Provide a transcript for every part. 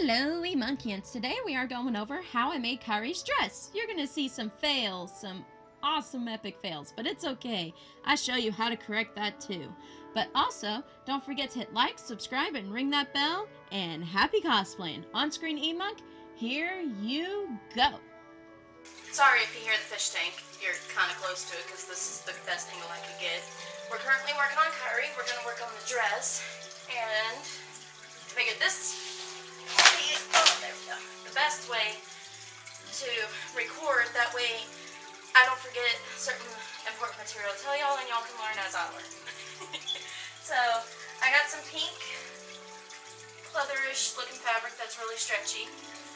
Hello, E-Monkeyians. Today we are going over how I made Kairi's dress. You're going to see some fails, some awesome epic fails, but it's okay. I show you how to correct that too. But also, don't forget to hit like, subscribe, and ring that bell, and happy cosplaying. On-screen E-Monk, here you go. Sorry if you hear the fish tank. You're kind of close to it because this is the best angle I could get. We're currently working on Kairi. We're going to work on the dress, and I figured this there we go. The best way to record, that way I don't forget certain important material to tell y'all and y'all can learn as I learn. So I got some pink leatherish looking fabric that's really stretchy.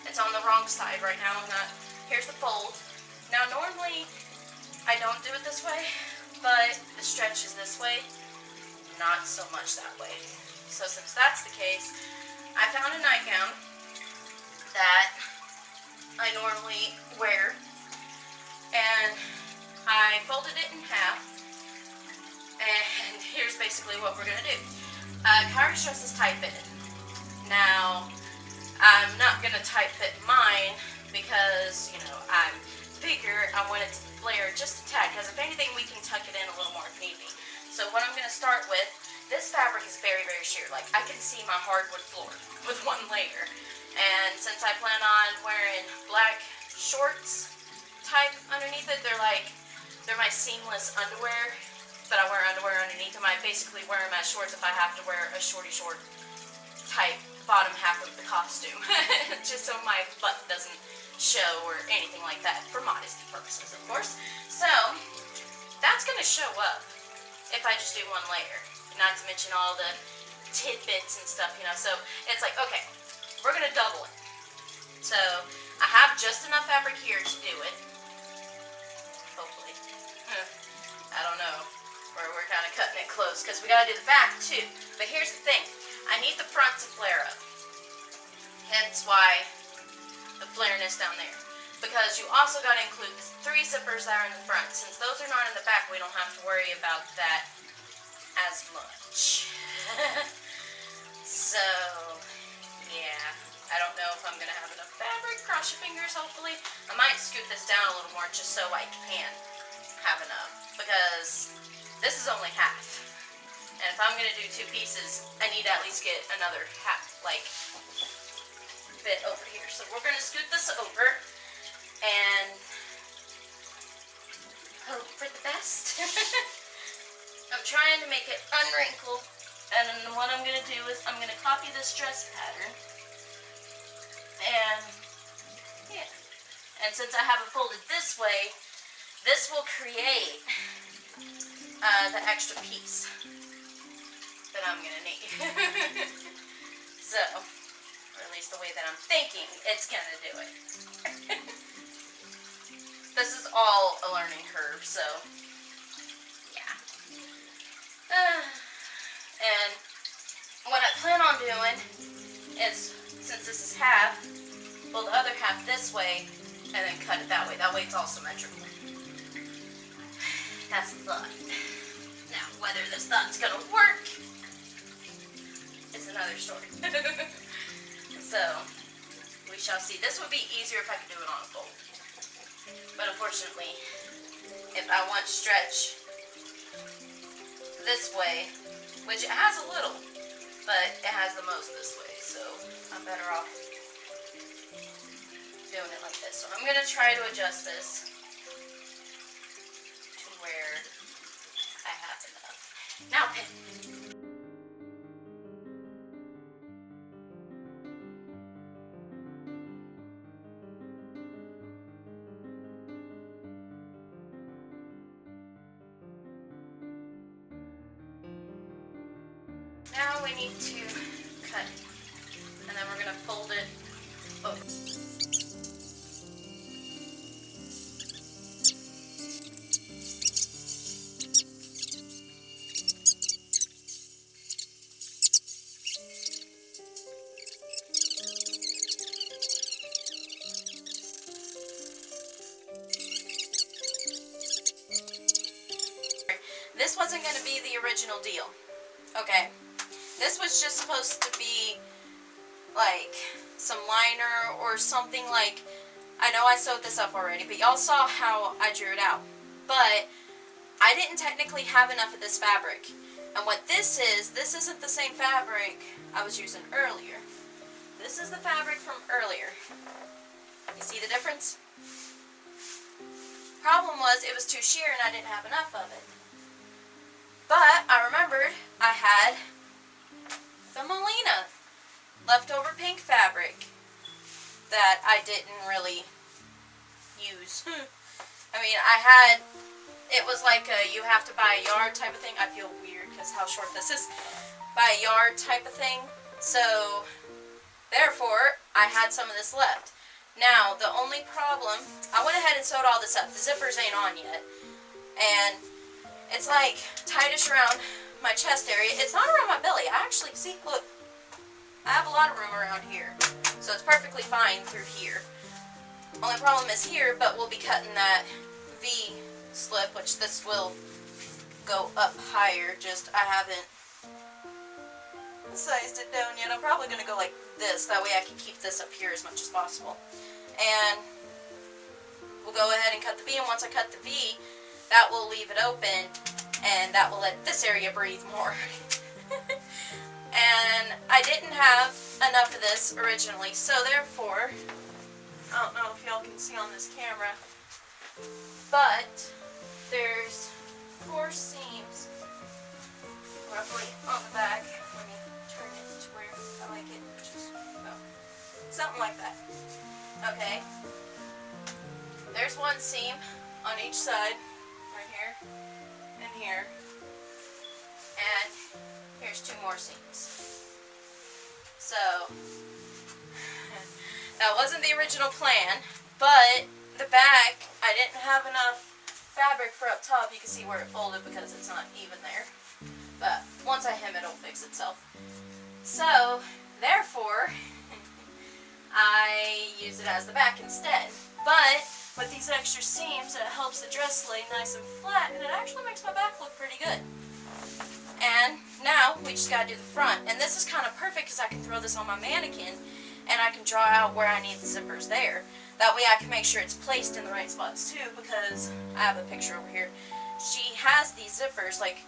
It's on the wrong side right now. Here's the fold. Now normally I don't do it this way, but the stretch is this way, not so much that way. So since that's the case, I found a nightgown that I normally wear, and I folded it in half, and here's basically what we're going to do. Kairi's dress is tight fitted. Now, I'm not going to tight fit mine because, you know, I'm bigger. I want it to flare just a tad, because if anything, we can tuck it in a little more if need be. So what I'm going to start with, this fabric is very, very sheer. Like, I can see my hardwood floor with one layer. And since I plan on wearing black shorts type underneath it, they're my seamless underwear, but I wear underwear underneath them. I basically wear them as shorts if I have to wear a shorty short type bottom half of the costume, just so my butt doesn't show or anything like that, for modesty purposes, of course. So that's going to show up if I just do one layer, not to mention all the tidbits and stuff, you know. So it's like, okay, we're going to double it. So I have just enough fabric here to do it. Hopefully. I don't know. We're kind of cutting it close because we got to do the back too. But here's the thing. I need the front to flare up. Hence why the flareness down there. Because you also got to include the 3 zippers that are in the front. Since those are not in the back, we don't have to worry about that as much. So, yeah, I don't know if I'm going to have enough fabric. Cross your fingers, hopefully. I might scoot this down a little more just so I can have enough, because this is only half. And if I'm going to do 2 pieces, I need to at least get another half, like, bit over here. So we're going to scoot this over and hope for the best. I'm trying to make it unwrinkled. And then what I'm going to do is I'm going to copy this dress pattern. And, yeah. And since I have it folded this way, this will create the extra piece that I'm going to need. So, or at least the way that I'm thinking it's going to do it. This is all a learning curve, so, yeah. And what I plan on doing is, since this is half, fold the other half this way, and then cut it that way. That way it's all symmetrical. That's the thought. Now, whether this thought's gonna work is another story. So, we shall see. This would be easier if I could do it on a fold. But unfortunately, if I want stretch this way, which it has a little, but it has the most this way, so I'm better off doing it like this. So I'm going to try to adjust this to where I have enough. Now pin. Now we need to cut, and then we're going to fold it over. This wasn't going to be the original deal. Okay. This was just supposed to be like some liner or something. Like, I know I sewed this up already, but y'all saw how I drew it out. But I didn't technically have enough of this fabric. And what this isn't the same fabric I was using earlier. This is the fabric from earlier. You see the difference? Problem was, it was too sheer and I didn't have enough of it. But I remembered I had the Melina leftover pink fabric that I didn't really use. I mean, it was like a you have to buy a yard type of thing. I feel weird because how short this is. Buy a yard type of thing. So, therefore, I had some of this left. Now, the only problem, I went ahead and sewed all this up. The zippers ain't on yet. And it's like tightish around my chest area. It's not around my belly. I actually, see, look, I have a lot of room around here. So it's perfectly fine through here. Only problem is here, but we'll be cutting that V slip, which this will go up higher. Just, I haven't sized it down yet. I'm probably going to go like this. That way I can keep this up here as much as possible. And we'll go ahead and cut the V, and once I cut the V, that will leave it open, and that will let this area breathe more. And I didn't have enough of this originally, so therefore, I don't know if y'all can see on this camera, but there's 4 seams roughly on the back. Let me turn it to where I like it, just something like that. Okay, there's 1 seam on each side, right here and here, and here's 2 more seams. So, that wasn't the original plan, but the back, I didn't have enough fabric for up top. You can see where it folded because it's not even there, but once I hem it, it'll fix itself. So, therefore, I use it as the back instead. But with these extra seams, it helps the dress lay nice and flat, and it actually makes my back look pretty good. And now we just gotta do the front, and this is kind of perfect because I can throw this on my mannequin, and I can draw out where I need the zippers there. That way I can make sure it's placed in the right spots too, because I have a picture over here. She has these zippers like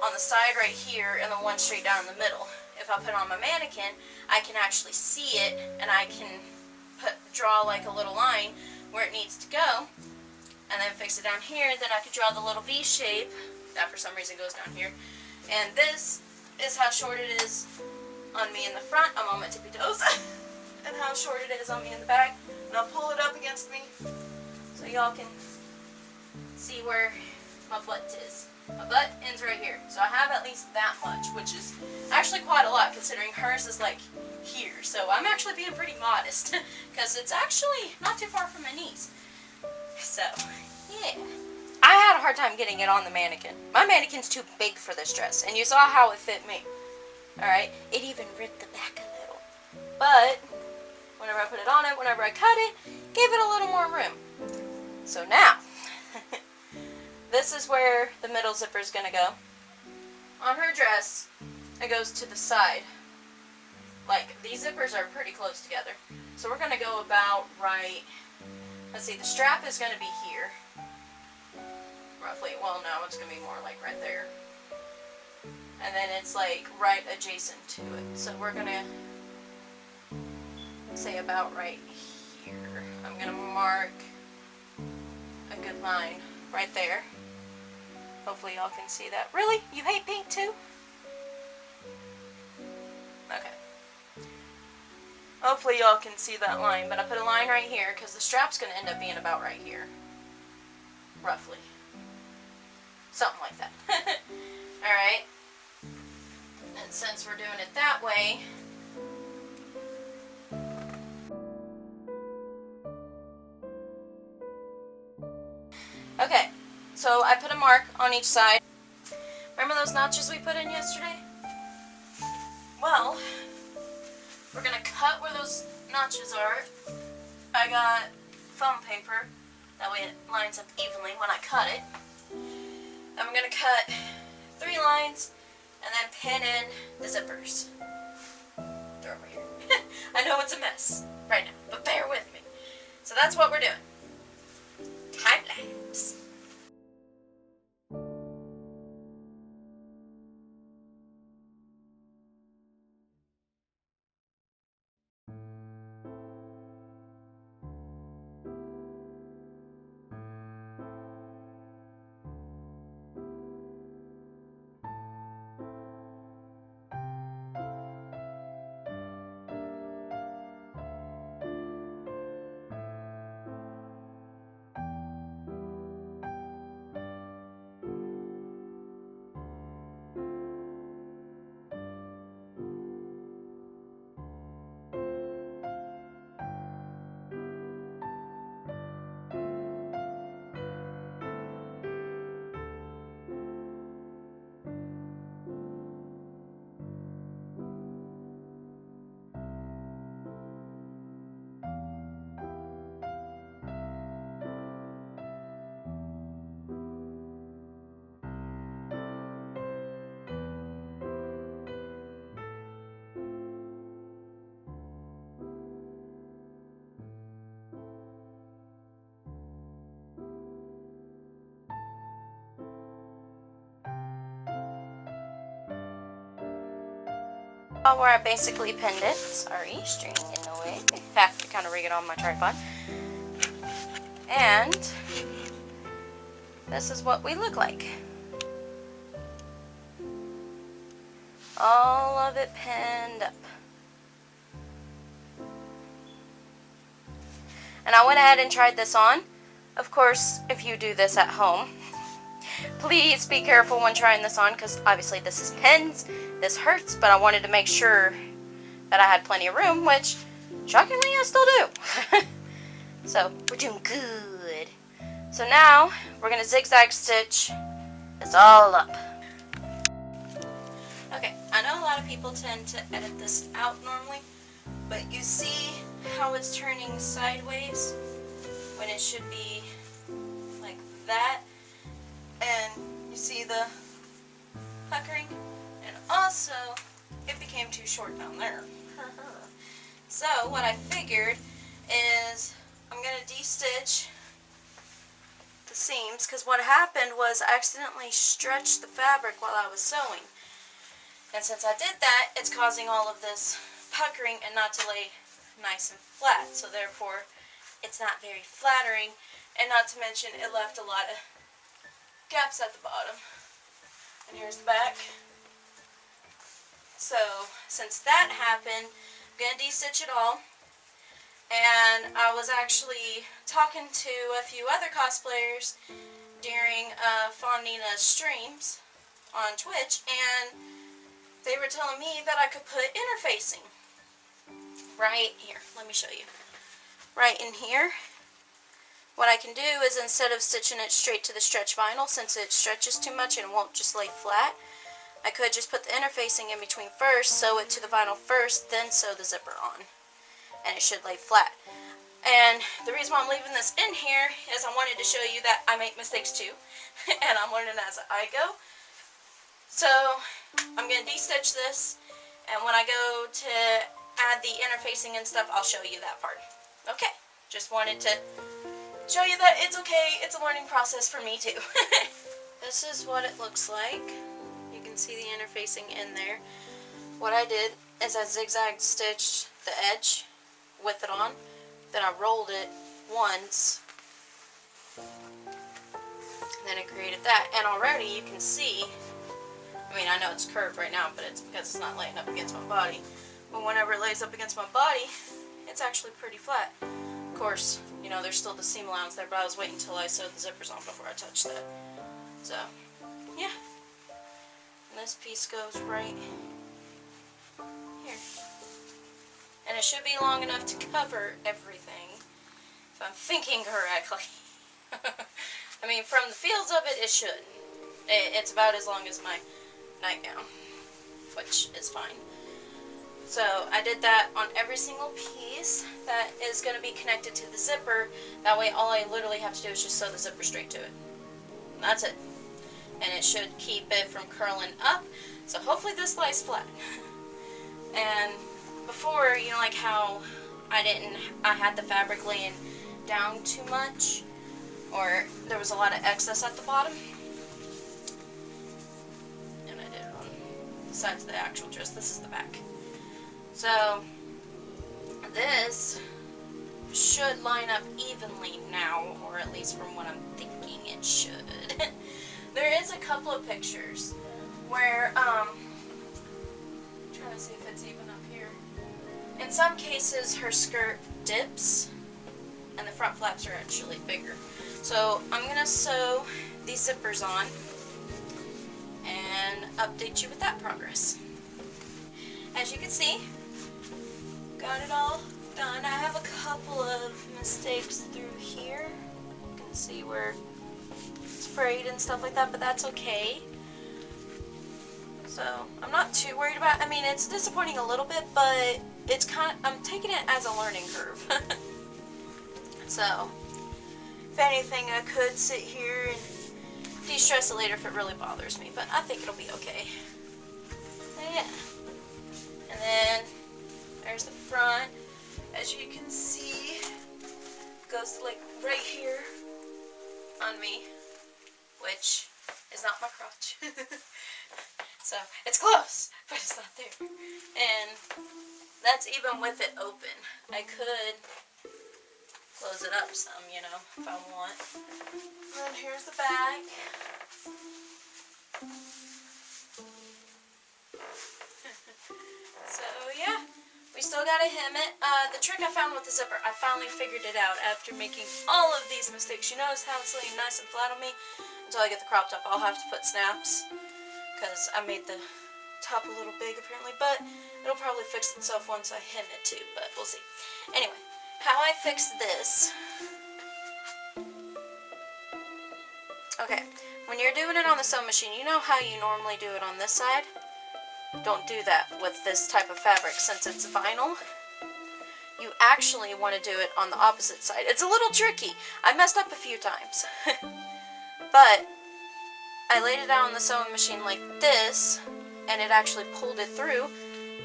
on the side right here, and the one straight down in the middle. If I put it on my mannequin, I can actually see it, and I can draw like a little line where it needs to go, and then fix it down here. Then I could draw the little V shape that for some reason goes down here. And this is how short it is on me in the front. I'm on my tippy toes. And how short it is on me in the back. And I'll pull it up against me so y'all can see where my butt is. My butt ends right here. So I have at least that much, which is actually quite a lot considering hers is like here. So I'm actually being pretty modest because it's actually not too far from my knees. So, yeah. I had a hard time getting it on the mannequin. My mannequin's too big for this dress, and you saw how it fit me. Alright? It even ripped the back a little. But, whenever I put it on it, whenever I cut it, gave it a little more room. So now, this is where the middle zipper is going to go. On her dress, it goes to the side. Like, these zippers are pretty close together. So we're going to go about right, let's see, the strap is going to be here. Roughly, well no, it's going to be more like right there. And then it's like right adjacent to it. So we're going to say about right here. I'm going to mark a good line right there. Hopefully y'all can see that. Really? You hate pink too? Okay. Hopefully y'all can see that line, but I put a line right here because the strap's going to end up being about right here. Roughly. Something like that. Alright. And since we're doing it that way, okay, so I put a mark on each side. Remember those notches we put in yesterday? Well, we're going to cut where those notches are. I got foam paper, that way it lines up evenly when I cut it. I'm going to cut 3 lines and then pin in the zippers. They're over here. I know it's a mess right now, but bear with me. So that's what we're doing. Time lapse. Where I basically pinned it. Sorry, string in the way. I have to kind of rig it on my tripod. And this is what we look like. All of it pinned up. And I went ahead and tried this on. Of course, if you do this at home, please be careful when trying this on, because obviously this is pins, this hurts, but I wanted to make sure that I had plenty of room, which shockingly I still do. So we're doing good. So now we're going to zigzag stitch this all up. Okay, I know a lot of people tend to edit this out normally, but you see how it's turning sideways when it should be like that? And you see the puckering? And also, it became too short down there. So what I figured is I'm going to de-stitch the seams, because what happened was I accidentally stretched the fabric while I was sewing. And since I did that, it's causing all of this puckering and not to lay nice and flat. So therefore, it's not very flattering. And not to mention, it left a lot of gaps at the bottom. And here's the back. So since that happened, I'm going to de-stitch it all. And I was actually talking to a few other cosplayers during Fawnina's streams on Twitch, and they were telling me that I could put interfacing right here. Let me show you. Right in here. What I can do is, instead of stitching it straight to the stretch vinyl, since it stretches too much and won't just lay flat, I could just put the interfacing in between first, sew it to the vinyl first, then sew the zipper on. And it should lay flat. And the reason why I'm leaving this in here is I wanted to show you that I make mistakes too. And I'm learning as I go. So I'm going to de-stitch this, and when I go to add the interfacing and stuff, I'll show you that part. Okay, just wanted to show you that it's okay, it's a learning process for me too. This is what it looks like. You can see the interfacing in there. What I did is I zigzag stitched the edge with it on, then I rolled it once, then it created that, and already you can see, I mean, I know it's curved right now, but it's because it's not laying up against my body. But whenever it lays up against my body, it's actually pretty flat. Of course, you know, there's still the seam allowance there, but I was waiting until I sewed the zippers on before I touched that. So, yeah. And this piece goes right here. And it should be long enough to cover everything, if I'm thinking correctly. I mean, from the feels of it, it should. It's about as long as my nightgown, which is fine. So I did that on every single piece that is going to be connected to the zipper. That way all I literally have to do is just sew the zipper straight to it. And that's it. And it should keep it from curling up. So hopefully this lies flat. And before, you know, like how I had the fabric laying down too much, or there was a lot of excess at the bottom, and I did it on the sides of the actual dress. This is the back. So this should line up evenly now, or at least from what I'm thinking it should. There is a couple of pictures where, trying to see if it's even up here. In some cases, her skirt dips, and the front flaps are actually bigger. So I'm gonna sew these zippers on and update you with that progress. As you can see, got it all done. I have a couple of mistakes through here. You can see where it's frayed and stuff like that, but that's okay. So I'm not too worried about it. I mean, it's disappointing a little bit, but it's I'm taking it as a learning curve. So if anything, I could sit here and de-stress it later if it really bothers me, but I think it'll be okay. So yeah. And then there's the front. As you can see, goes like right here on me, which is not my crotch. So it's close, but it's not there. And that's even with it open. I could close it up some, you know, if I want. And then here's the back. So yeah, we still gotta hem it. The trick I found with the zipper, I finally figured it out after making all of these mistakes. You notice how it's laying nice and flat on me? Until I get the crop top, I'll have to put snaps, because I made the top a little big apparently, but it'll probably fix itself once I hem it too, but we'll see. Anyway, how I fix this. Okay, when you're doing it on the sewing machine, you know how you normally do it on this side? Don't do that with this type of fabric. Since it's vinyl, you actually want to do it on the opposite side. It's a little tricky. I messed up a few times. But I laid it out on the sewing machine like this, and it actually pulled it through,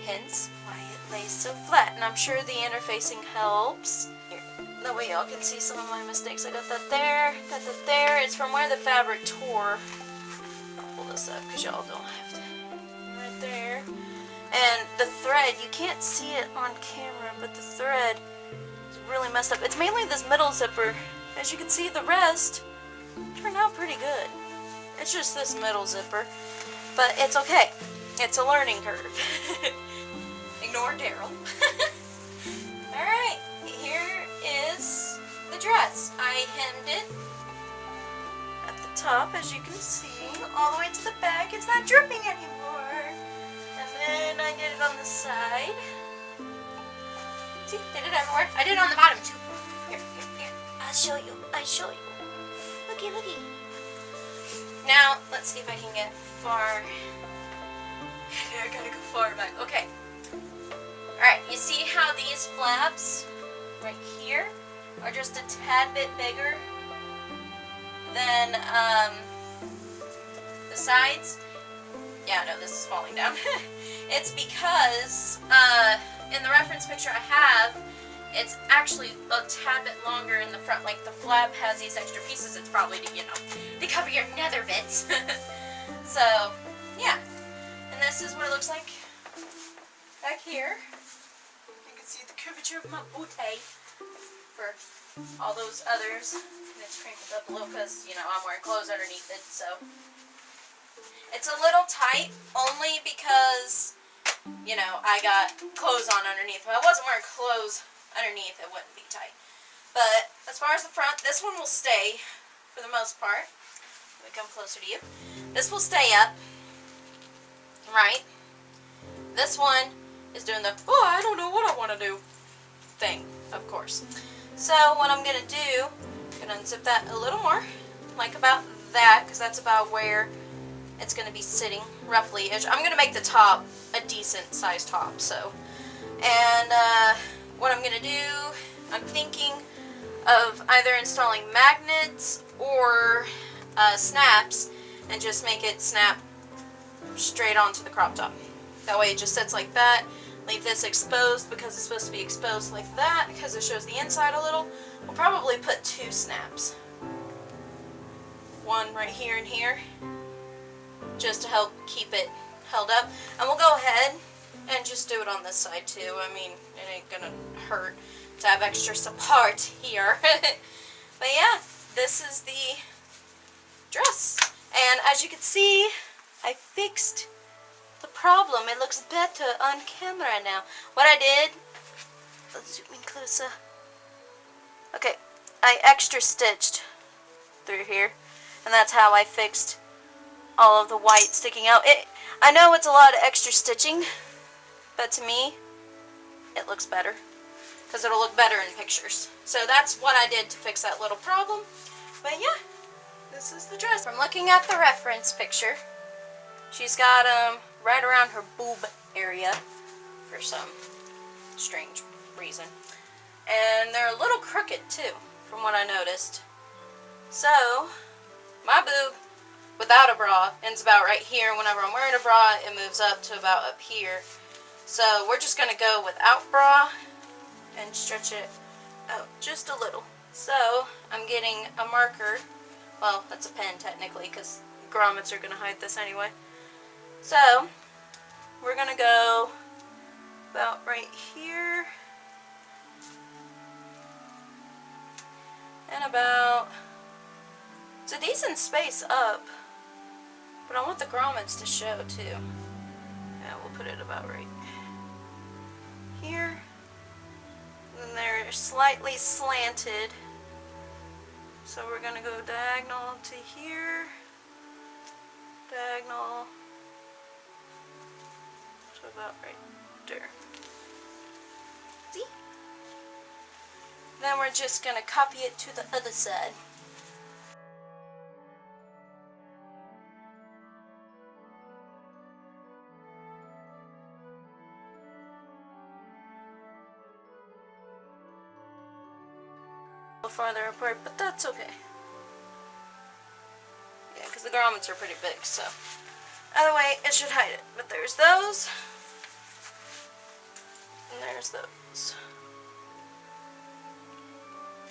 hence why it lays so flat. And I'm sure the interfacing helps. Here, that way y'all can see some of my mistakes. I got that there, got that there. It's from where the fabric tore. I'll pull this up because y'all don't have to. Right there. And the thread, you can't see it on camera, but the thread is really messed up. It's mainly this middle zipper. As you can see, the rest turned out pretty good. It's just this middle zipper, but it's okay. It's a learning curve. Ignore Daryl. Alright, here is the dress. I hemmed it at the top, as you can see, all the way to the back. It's not dripping anymore. And then I did it on the side. See, did it everywhere. I did it on the bottom too. Here. I'll show you. Looky. Now, let's see if I can get far. I gotta go far back. Okay. Alright, you see how these flaps right here are just a tad bit bigger than the sides? Yeah, no, this is falling down. It's because in the reference picture I have, it's actually a tad bit longer in the front. Like the flap has these extra pieces. It's probably to, you know, to cover your nether bits. So, yeah. And this is what it looks like back here. You can see the curvature of my booty for all those others. And it's crinkled up a little because, you know, I'm wearing clothes underneath it, so. It's a little tight only because, you know, I got clothes on underneath. If I wasn't wearing clothes underneath, it wouldn't be tight. But as far as the front, this one will stay for the most part. Let me come closer to you. This will stay up, right? This one is doing the, oh, I don't know what I want to do thing, of course. So what I'm going to do, I'm going to unzip that a little more, like about that, because that's about where it's going to be sitting, roughly. I'm going to make the top a decent sized top, so. And what I'm going to do, I'm thinking of either installing magnets or snaps and just make it snap straight onto the crop top. That way it just sits like that. leave this exposed because it's supposed to be exposed like that because it shows the inside a little. We'll probably put 2 snaps. One right here and here, just to help keep it held up. And we'll go ahead and just do it on this side too. I mean, it ain't gonna hurt to have extra support here. But yeah, this is the dress. And as you can see, I fixed the problem. It looks better on camera now. What I did, let's zoom in closer. Okay, I extra stitched through here, and that's how I fixed all of the white sticking out. I know it's a lot of extra stitching, but to me, it looks better, because it'll look better in pictures. So that's what I did to fix that little problem. But yeah, this is the dress. From looking at the reference picture, she's got right around her boob area for some strange reason. And they're a little crooked too, from what I noticed. So, my boob without a bra ends about right here. Whenever I'm wearing a bra, it moves up to about up here. So we're just going to go without bra and stretch it out just a little. So I'm getting a marker. Well, that's a pen technically because grommets are going to hide this anyway. So we're going to go about right here. And about, it's a decent space up, but I want the grommets to show too. Yeah, we'll put it about right here. And they're slightly slanted, so we're going to go diagonal to here, diagonal to about right there. See? Then we're just going to copy it to the other side. Farther apart, but that's okay. Yeah, because the grommets are pretty big, so either way, it should hide it. But there's those, and there's those.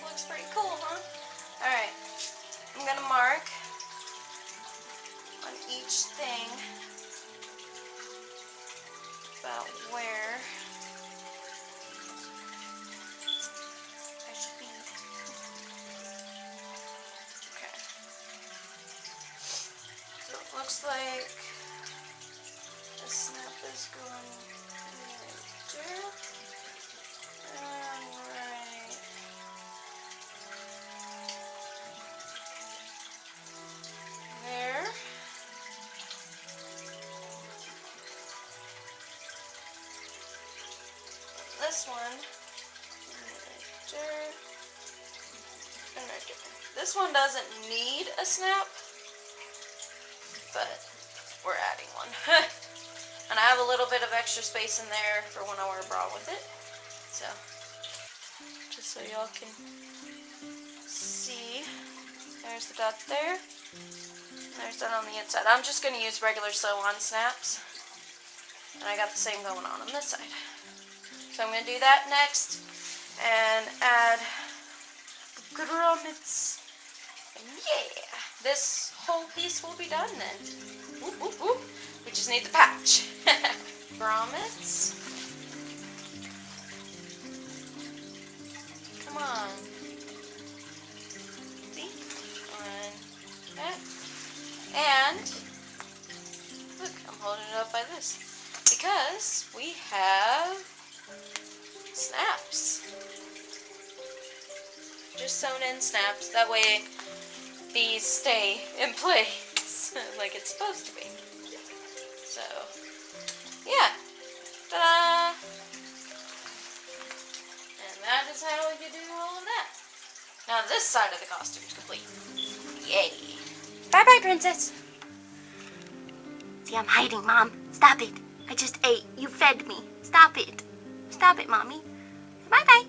Looks pretty cool, huh? Alright, I'm gonna mark on each thing about where I should be. Looks like the snap is going right there and right there. This one right there and right there. This one doesn't need a snap, but we're adding one. And I have a little bit of extra space in there for when I wear a bra with it. So, just so y'all can see, there's the dot there. There's that on the inside. I'm just going to use regular sew-on snaps. And I got the same going on this side. So I'm going to do that next and add the grommets. And yeah, this whole piece will be done then. Whoop, whoop, whoop. We just need the patch. Grommets. Come on. See? On that. And look, I'm holding it up by this because we have snaps. Just sewn in snaps. That way these stay in place like it's supposed to be. So, yeah. Ta-da! And that is how you do all of that. Now this side of the costume is complete. Yay! Bye-bye, princess! See, I'm hiding, Mom. Stop it. I just ate. You fed me. Stop it. Stop it, Mommy. Bye-bye.